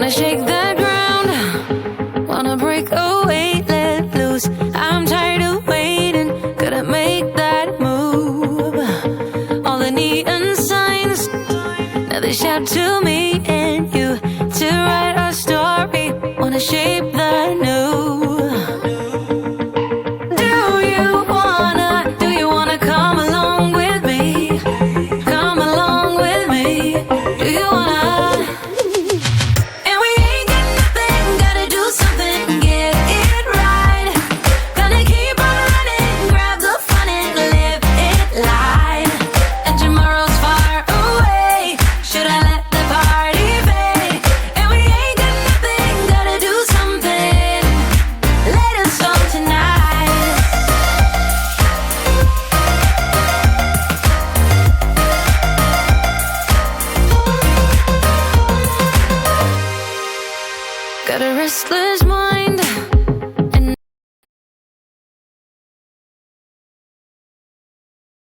Wanna shake the ground, wanna break away, let loose. I'm tired of waiting, gotta make that move. All the neon signs, now they shout to me and you to write our story. Wanna shape the new. Do you wanna come along with me? Come along with me. Do you wanna? And we ain't got nothing, gotta do something, get it right. Gonna keep on running, grab the fun and live it light. And tomorrow's far away, should I let the party fade? And we ain't got nothing, gotta do something, let us go tonight. Got a restless mind.